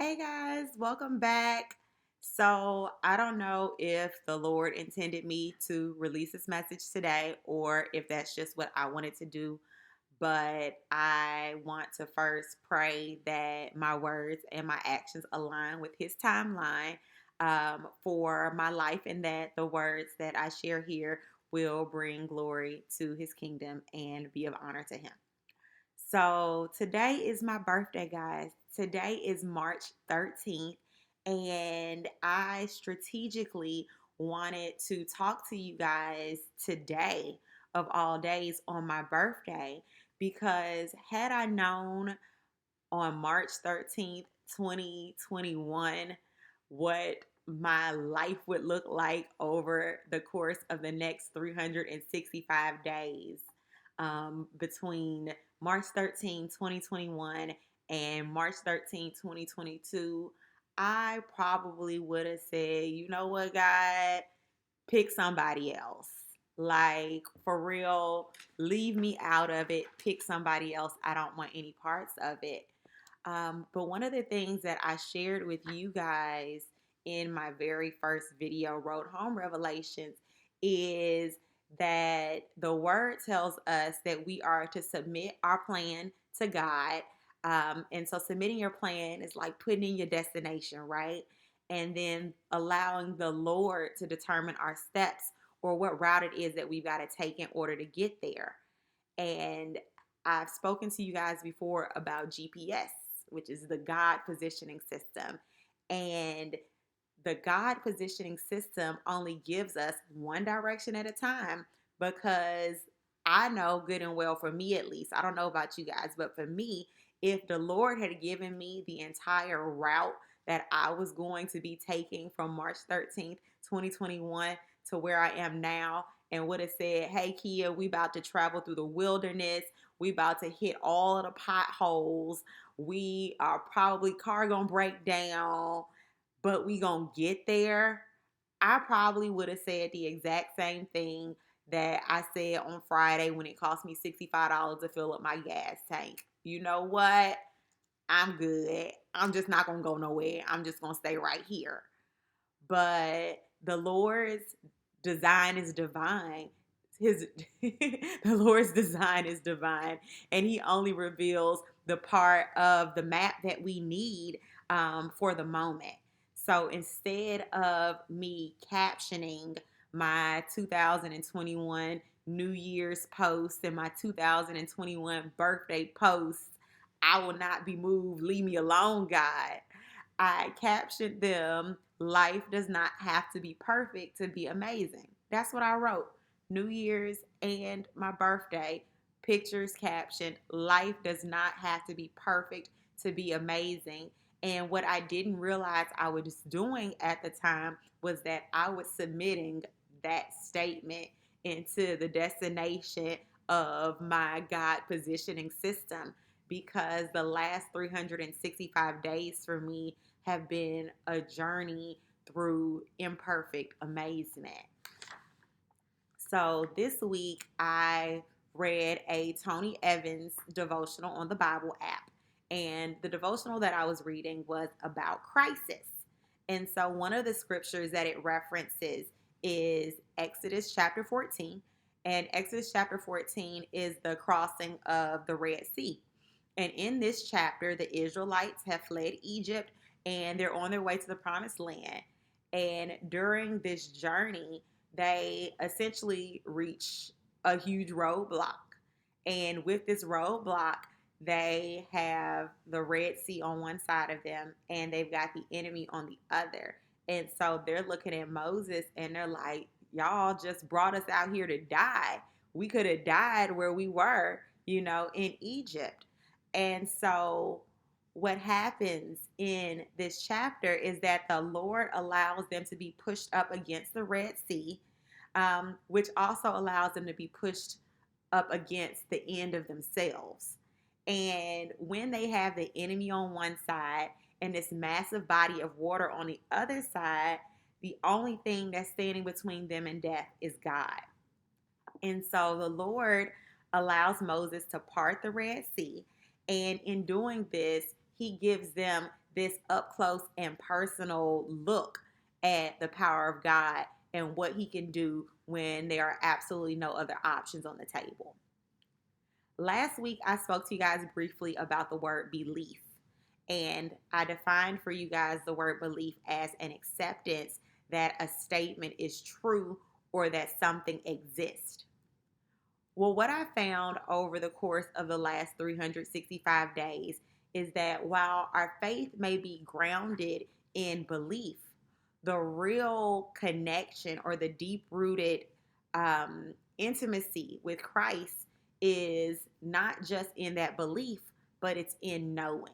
Hey guys, welcome back. So, I don't know if the Lord intended me to release this message today or if that's just what I wanted to do, but I want to first pray that my words and my actions align with His timeline for my life and that the words that I share here will bring glory to His kingdom and be of honor to Him. So today is my birthday, guys. Today is March 13th, and I strategically wanted to talk to you guys today, of all days, on my birthday, because had I known on March 13th, 2021, what my life would look like over the course of the next 365 days between March 13th, 2021 and March 13th, 2022, I probably would have said, you know what, God, pick somebody else. Like, for real, leave me out of it. Pick somebody else. I don't want any parts of it. But one of the things that I shared with you guys in my very first video, Road Home Revelations, is that the word tells us that we are to submit our plan to God. And so submitting your plan is like putting in your destination, right? And then allowing the Lord to determine our steps or what route it is that we've got to take in order to get there. And I've spoken to you guys before about GPS, which is the God positioning system. And the God positioning system only gives us one direction at a time because I know good and well, for me at least, I don't know about you guys, but for me, if the Lord had given me the entire route that I was going to be taking from March 13th, 2021 to where I am now, and would have said, hey, Kia, we about to travel through the wilderness. We about to hit all of the potholes. We are probably car gonna break down, but we gonna get there. I probably would have said the exact same thing that I said on Friday when it cost me $65 to fill up my gas tank. You know what? I'm good. I'm just not gonna go nowhere. I'm just gonna stay right here. But the Lord's design is divine. His the Lord's design is divine, and He only reveals the part of the map that we need for the moment. So instead of me captioning my 2021 New Year's post and my 2021 birthday post, I will not be moved. Leave me alone, God. I captioned them, life does not have to be perfect to be amazing. That's what I wrote. New Year's and my birthday, pictures captioned, life does not have to be perfect to be amazing. And what I didn't realize I was doing at the time was that I was submitting that statement into the destination of my God positioning system, because the last 365 days for me have been a journey through imperfect amazement. So this week I read a Tony Evans devotional on the Bible app. And the devotional that I was reading was about crisis. And so one of the scriptures that it references is Exodus chapter 14. And Exodus chapter 14 is the crossing of the Red Sea. And in this chapter, the Israelites have fled Egypt and they're on their way to the promised land. And during this journey, they essentially reach a huge roadblock. And with this roadblock, they have the Red Sea on one side of them and they've got the enemy on the other. And so they're looking at Moses and they're like, y'all just brought us out here to die. We could have died where we were, in Egypt. And so what happens in this chapter is that the Lord allows them to be pushed up against the Red Sea, which also allows them to be pushed up against the end of themselves. And when they have the enemy on one side and this massive body of water on the other side, the only thing that's standing between them and death is God. And so the Lord allows Moses to part the Red Sea. And in doing this, he gives them this up close and personal look at the power of God and what he can do when there are absolutely no other options on the table. Last week, I spoke to you guys briefly about the word belief, and I defined for you guys the word belief as an acceptance that a statement is true or that something exists. Well, what I found over the course of the last 365 days is that while our faith may be grounded in belief, the real connection or the deep rooted intimacy with Christ is not just in that belief, but it's in knowing.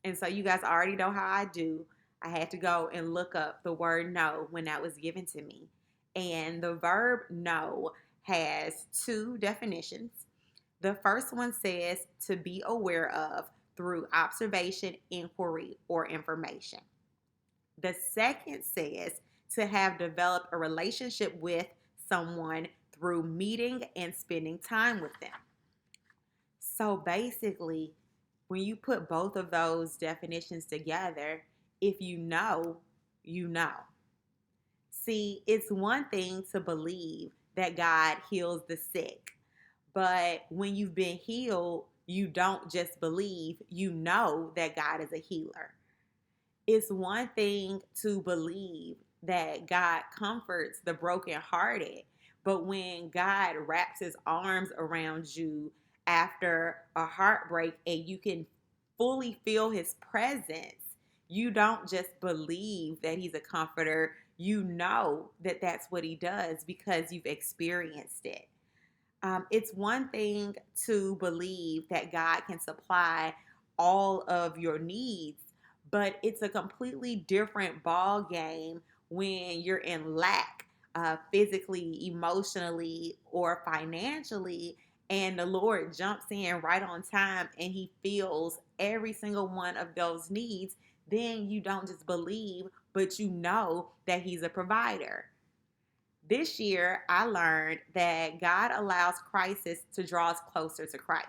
And so, you guys already know how I do. I had to go and look up the word know when that was given to me. And the verb know has two definitions. The first one says to be aware of through observation, inquiry, or information. The second says to have developed a relationship with someone through meeting and spending time with them. So basically, when you put both of those definitions together, if you know, you know. See, it's one thing to believe that God heals the sick, but when you've been healed, you don't just believe, you know that God is a healer. It's one thing to believe that God comforts the brokenhearted, but when God wraps his arms around you after a heartbreak and you can fully feel his presence, you don't just believe that he's a comforter. You know that that's what he does because you've experienced it. It's one thing to believe that God can supply all of your needs, but it's a completely different ball game when you're in lack, physically, emotionally, or financially, and the Lord jumps in right on time and he fills every single one of those needs. Then you don't just believe, but you know that he's a provider. This year, I learned that God allows crisis to draw us closer to Christ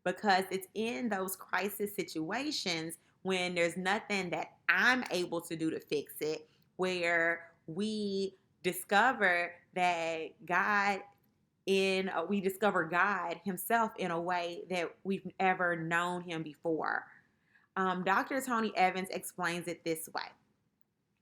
because it's in those crisis situations when there's nothing that I'm able to do to fix it, where we discover that we discover God Himself in a way that we've ever known Him before. Dr. Tony Evans explains it this way.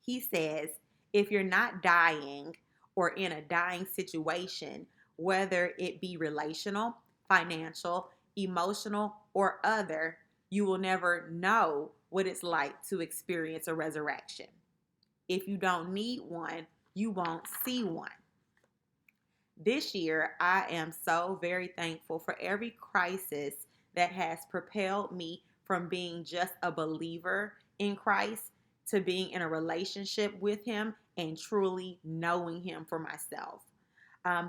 He says, if you're not dying or in a dying situation, whether it be relational, financial, emotional, or other, you will never know what it's like to experience a resurrection. If you don't need one, you won't see one. This year, I am so very thankful for every crisis that has propelled me from being just a believer in Christ to being in a relationship with Him and truly knowing Him for myself.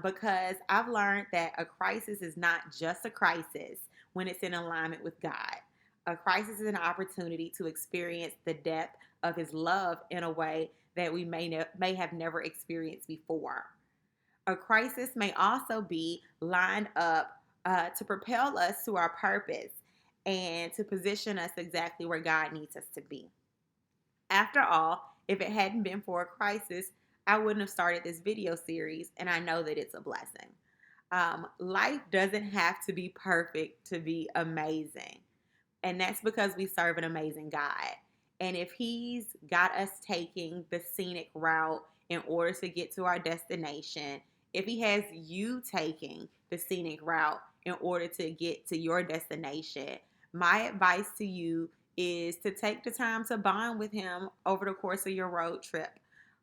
Because I've learned that a crisis is not just a crisis when it's in alignment with God. A crisis is an opportunity to experience the depth of His love in a way that we may have never experienced before. A crisis may also be lined up to propel us to our purpose and to position us exactly where God needs us to be. After all, if it hadn't been for a crisis, I wouldn't have started this video series, and I know that it's a blessing. Life doesn't have to be perfect to be amazing, and that's because we serve an amazing God. And if He's got us taking the scenic route in order to get to our destination, if He has you taking the scenic route in order to get to your destination, my advice to you is to take the time to bond with Him over the course of your road trip.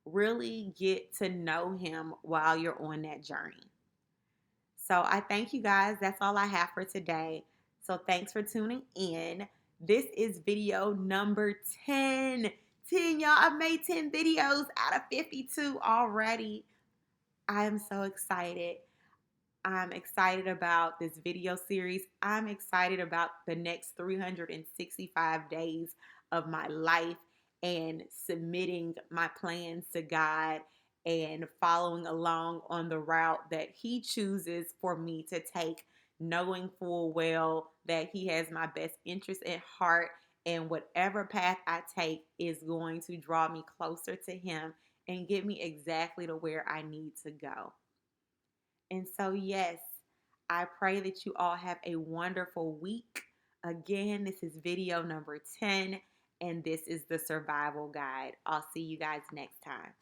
Really get to know Him while you're on that journey. So I thank you guys. That's all I have for today. So thanks for tuning in. This is video number 10. 10, y'all. I've made 10 videos out of 52 already. I am so excited. I'm excited about this video series. I'm excited about the next 365 days of my life and submitting my plans to God and following along on the route that He chooses for me to take, knowing full well that He has my best interest at heart And whatever path I take is going to draw me closer to Him and get me exactly to where I need to go. And so, yes, I pray that you all have a wonderful week. Again, this is video number 10, and this is the survival guide. I'll see you guys next time.